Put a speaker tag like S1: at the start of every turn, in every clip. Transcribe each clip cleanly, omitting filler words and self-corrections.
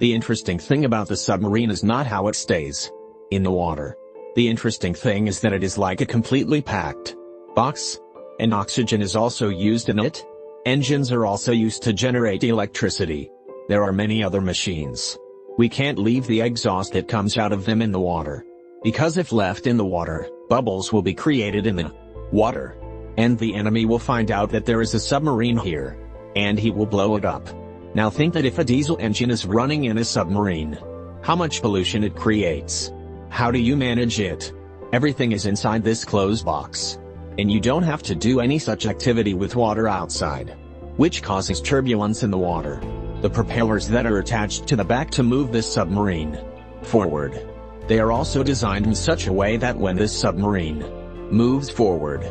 S1: The interesting thing about the submarine is not how it stays in the water. The interesting thing is that it is like a completely packed box, and oxygen is also used in it. Engines are also used to generate electricity. There are many other machines. We can't leave the exhaust that comes out of them in the water, because if left in the water, bubbles will be created in the water, and the enemy will find out that there is a submarine here, and he will blow it up. Now think that if a diesel engine is running in a submarine, how much pollution it creates. How do you manage it? Everything is inside this closed box, and you don't have to do any such activity with water outside, which causes turbulence in the water. The propellers that are attached to the back to move this submarine forward. They are also designed in such a way that when this submarine moves forward,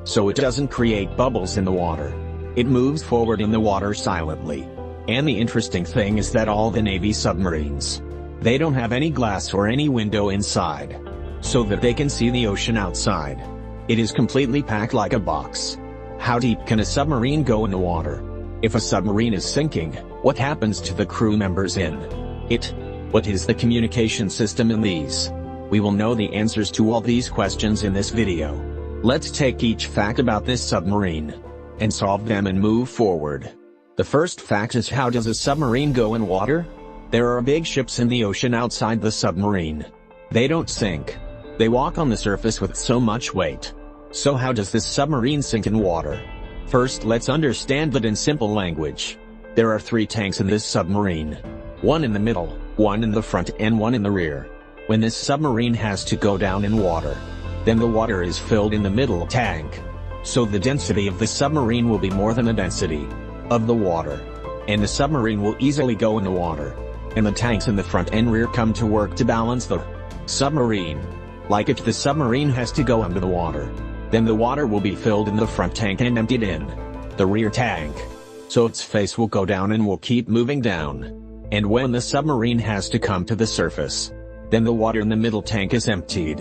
S1: so it doesn't create bubbles in the water, it moves forward in the water silently. And the interesting thing is that all the Navy submarines, they don't have any glass or any window inside, so that they can see the ocean outside. It is completely packed like a box. How deep can a submarine go in the water? If a submarine is sinking, what happens to the crew members in it? What is the communication system in these? We will know the answers to all these questions in this video. Let's take each fact about this submarine and solve them and move forward. The first fact is, how does a submarine go in water? There are big ships in the ocean outside the submarine. They don't sink. They walk on the surface with so much weight. So how does this submarine sink in water? First, let's understand that in simple language. There are 3 tanks in this submarine. One in the middle, one in the front, and one in the rear. When this submarine has to go down in water, then the water is filled in the middle tank. So the density of the submarine will be more than the density of the water, and the submarine will easily go in the water. And the tanks in the front and rear come to work to balance the submarine. Like if the submarine has to go under the water, then the water will be filled in the front tank and emptied in the rear tank. So its face will go down and will keep moving down. And when the submarine has to come to the surface, then the water in the middle tank is emptied,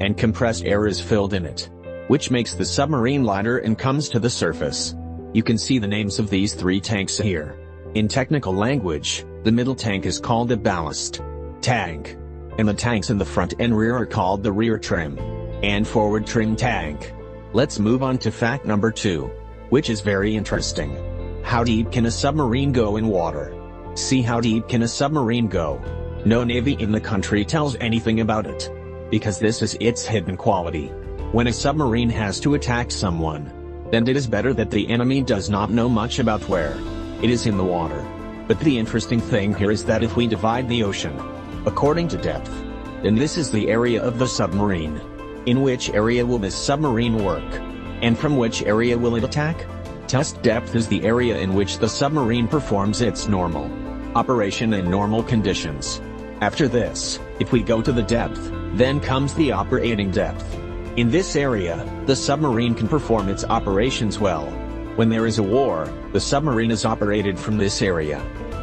S1: and compressed air is filled in it, which makes the submarine lighter and comes to the surface. You can see the names of these 3 tanks here. In technical language, the middle tank is called the ballast tank, and the tanks in the front and rear are called the rear trim and forward trim tank. Let's move on to fact number 2, which is very interesting. How deep can a submarine go in water? See, how deep can a submarine go? No Navy in the country tells anything about it, because this is its hidden quality. When a submarine has to attack someone, then it is better that the enemy does not know much about where it is in the water. But the interesting thing here is that if we divide the ocean according to depth, then this is the area of the submarine. In which area will this submarine work? And from which area will it attack? Test depth is the area in which the submarine performs its normal operation in normal conditions. After this, if we go to the depth, then comes the operating depth. In this area, the submarine can perform its operations well. When there is a war, the submarine is operated from this area.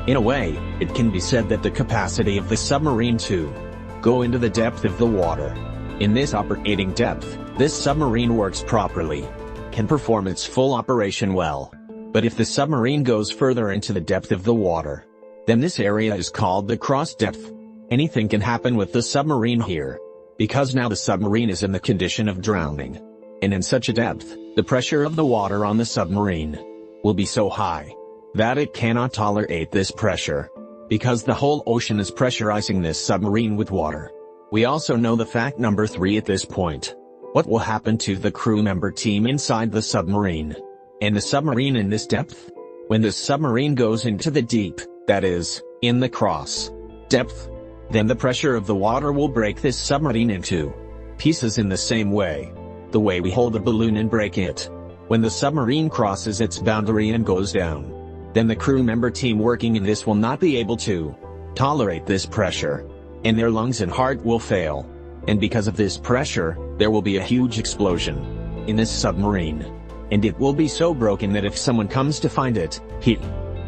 S1: In a way, it can be said that the capacity of the submarine to go into the depth of the water. In this operating depth, this submarine works properly, can perform its full operation well. But if the submarine goes further into the depth of the water, then this area is called the cross depth. Anything can happen with the submarine here, because now the submarine is in the condition of drowning. And in such a depth, the pressure of the water on the submarine will be so high that it cannot tolerate this pressure, because the whole ocean is pressurizing this submarine with water. We also know the fact number 3 at this point. What will happen to the crew member team inside the submarine? And the submarine in this depth? When the submarine goes into the deep, that is, in the cross depth, then the pressure of the water will break this submarine into pieces in the same way. The way we hold a balloon and break it. When the submarine crosses its boundary and goes down, then the crew member team working in this will not be able to tolerate this pressure, and their lungs and heart will fail. And because of this pressure, there will be a huge explosion in this submarine. And it will be so broken that if someone comes to find it, he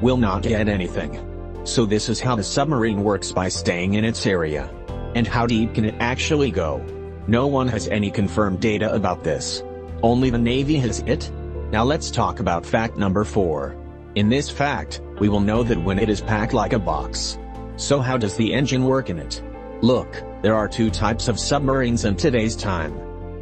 S1: will not get anything. So this is how the submarine works, by staying in its area. And how deep can it actually go? No one has any confirmed data about this. Only the Navy has it. Now let's talk about fact number 4. In this fact, we will know that when it is packed like a box, So how does the engine work in it? Look, there are two types of submarines in today's time.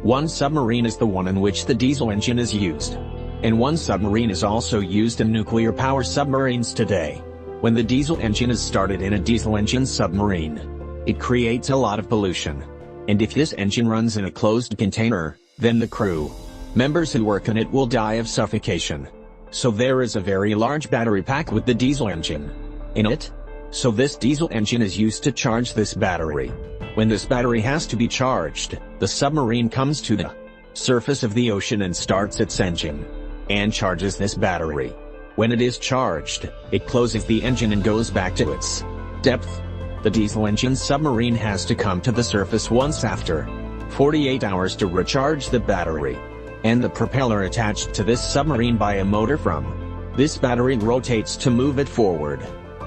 S1: One submarine is the one in which the diesel engine is used. And one submarine is also used in nuclear power submarines today. When the diesel engine is started in a diesel engine submarine, it creates a lot of pollution. And if this engine runs in a closed container, then the crew members who work in it will die of suffocation. So there is a very large battery pack with the diesel engine in it. So this diesel engine is used to charge this battery. When this battery has to be charged, the submarine comes to the surface of the ocean and starts its engine and charges this battery. When it is charged, it closes the engine and goes back to its depth. The diesel engine submarine has to come to the surface once after 48 hours to recharge the battery. And the propeller attached to this submarine by a motor from this battery rotates to move it forward.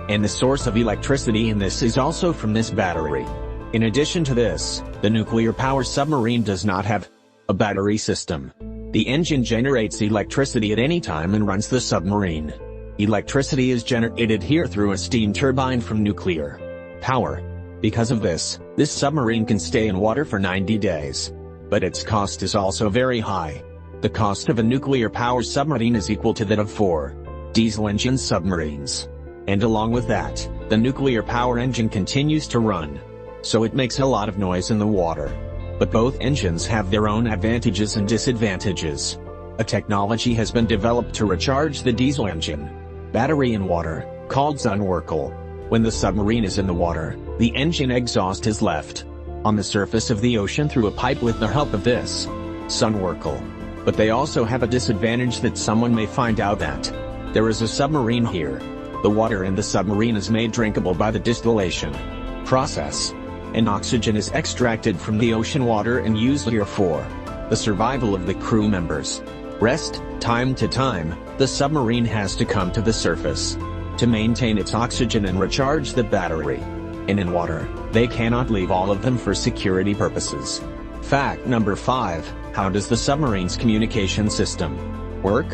S1: And the source of electricity in this is also from this battery. In addition to this, the nuclear power submarine does not have a battery system. The engine generates electricity at any time and runs the submarine. Electricity is generated here through a steam turbine from nuclear power. Because of this submarine can stay in water for 90 days. But its cost is also very high. The cost of a nuclear power submarine is equal to that of 4 diesel engine submarines. And along with that, the nuclear power engine continues to run. So it makes a lot of noise in the water. But both engines have their own advantages and disadvantages. A technology has been developed to recharge the diesel engine battery in water, called Sunwirkle. When the submarine is in the water, the engine exhaust is left on the surface of the ocean through a pipe with the help of this Sunwirkle. But they also have a disadvantage that someone may find out that there is a submarine here. The water in the submarine is made drinkable by the distillation process, and oxygen is extracted from the ocean water and used here for the survival of the crew members. Rest, time to time, the submarine has to come to the surface to maintain its oxygen and recharge the battery. And in water, they cannot leave all of them for security purposes. Fact number 5, how does the submarine's communication system work?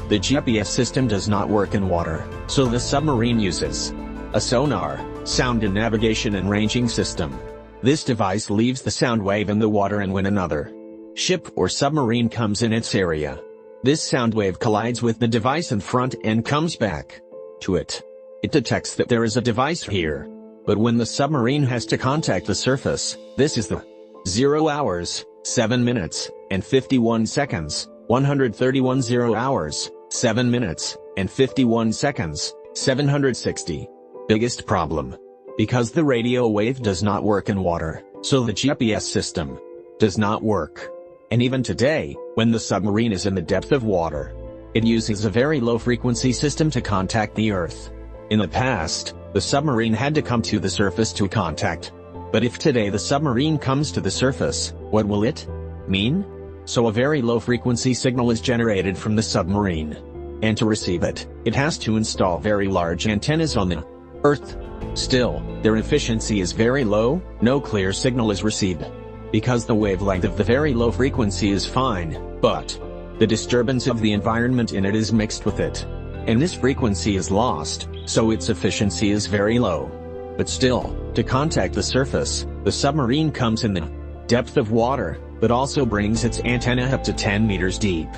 S1: The GPS system does not work in water, so the submarine uses a sonar, sound and navigation and ranging system. This device leaves the sound wave in the water, and when another ship or submarine comes in its area, this sound wave collides with the device in front and comes back to it. It detects that there is a device here. But when the submarine has to contact the surface, this is the 0 hours, 7 minutes, and 51 seconds, 131 0 hours, 7 minutes, and 51 seconds, 760. Biggest problem. Because the radio wave does not work in water, so the GPS system does not work. And even today, when the submarine is in the depth of water, it uses a very low frequency system to contact the Earth. In the past, the submarine had to come to the surface to contact. But if today the submarine comes to the surface, what will it mean? So a very low frequency signal is generated from the submarine. And to receive it, it has to install very large antennas on the Earth. Still, their efficiency is very low, no clear signal is received. Because the wavelength of the very low frequency is fine, but the disturbance of the environment in it is mixed with it. And this frequency is lost, so its efficiency is very low. But still, to contact the surface, the submarine comes in the depth of water, but also brings its antenna up to 10 meters deep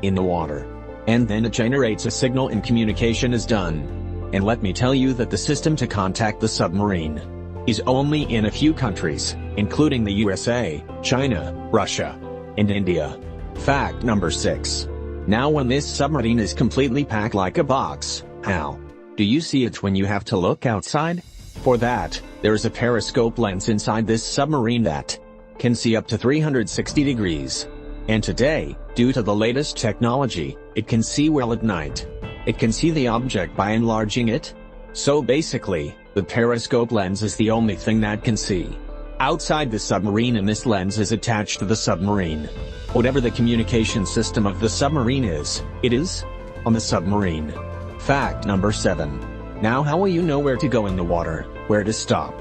S1: in the water. And then it generates a signal and communication is done. And let me tell you that the system to contact the submarine is only in a few countries, including the USA, China, Russia, and India. Fact number 6. Now when this submarine is completely packed like a box, how do you see it when you have to look outside? For that, there is a periscope lens inside this submarine that can see up to 360 degrees. And today, due to the latest technology, it can see well at night. It can see the object by enlarging it. So basically, the periscope lens is the only thing that can see outside the submarine, and this lens is attached to the submarine. Whatever the communication system of the submarine is, it is on the submarine. Fact number 7. Now how will you know where to go in the water, where to stop?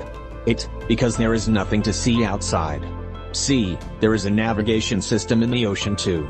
S1: Because there is nothing to see outside. See, there is a navigation system in the ocean too.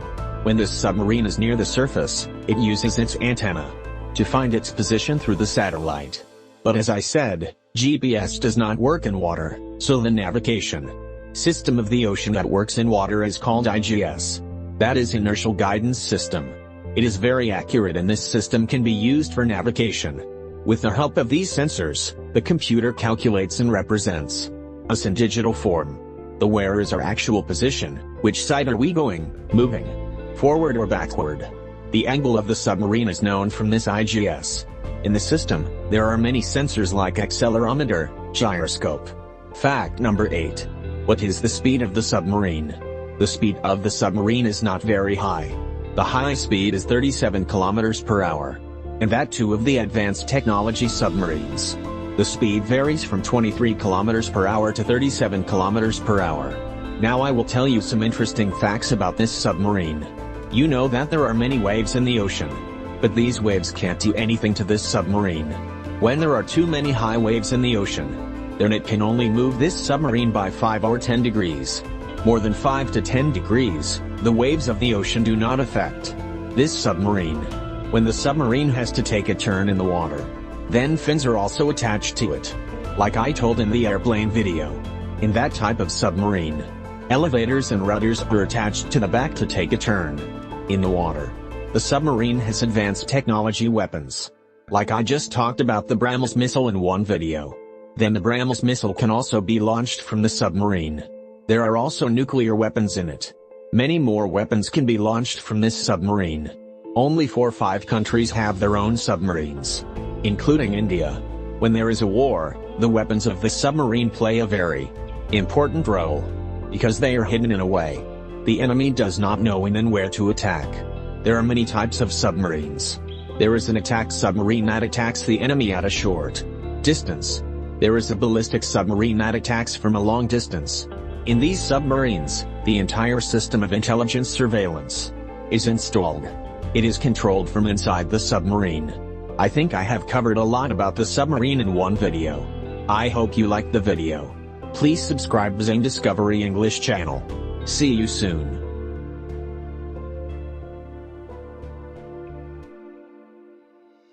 S1: When this submarine is near the surface, it uses its antenna to find its position through the satellite. But as I said, GPS does not work in water, so the navigation system of the ocean that works in water is called IGS. That is Inertial Guidance System. It is very accurate and this system can be used for navigation. With the help of these sensors, the computer calculates and represents us in digital form. The where is our actual position, which side are we going, moving, forward or backward. The angle of the submarine is known from this IGS. In the system, there are many sensors like accelerometer, gyroscope. Fact number 8. What is the speed of the submarine? The speed of the submarine is not very high. The high speed is 37 kilometers per hour. And that too of the advanced technology submarines. The speed varies from 23 kilometers per hour to 37 kilometers per hour. Now I will tell you some interesting facts about this submarine. You know that there are many waves in the ocean. But these waves can't do anything to this submarine. When there are too many high waves in the ocean, then it can only move this submarine by 5 or 10 degrees. More than 5 to 10 degrees, the waves of the ocean do not affect this submarine. When the submarine has to take a turn in the water, then fins are also attached to it. Like I told in the airplane video. In that type of submarine, elevators and rudders are attached to the back to take a turn in the water. The submarine has advanced technology weapons. Like I just talked about the BrahMos missile in one video. Then the BrahMos missile can also be launched from the submarine. There are also nuclear weapons in it. Many more weapons can be launched from this submarine. Only 4 or 5 countries have their own submarines, including India. When there is a war, the weapons of the submarine play a very important role, because they are hidden in a way the enemy does not know when and where to attack. There are many types of submarines. There is an attack submarine that attacks the enemy at a short distance. There is a ballistic submarine that attacks from a long distance. In these submarines, the entire system of intelligence surveillance is installed. It is controlled from inside the submarine. I think I have covered a lot about the submarine in one video. I hope you liked the video. Please subscribe to Zane Discovery English channel. See you soon.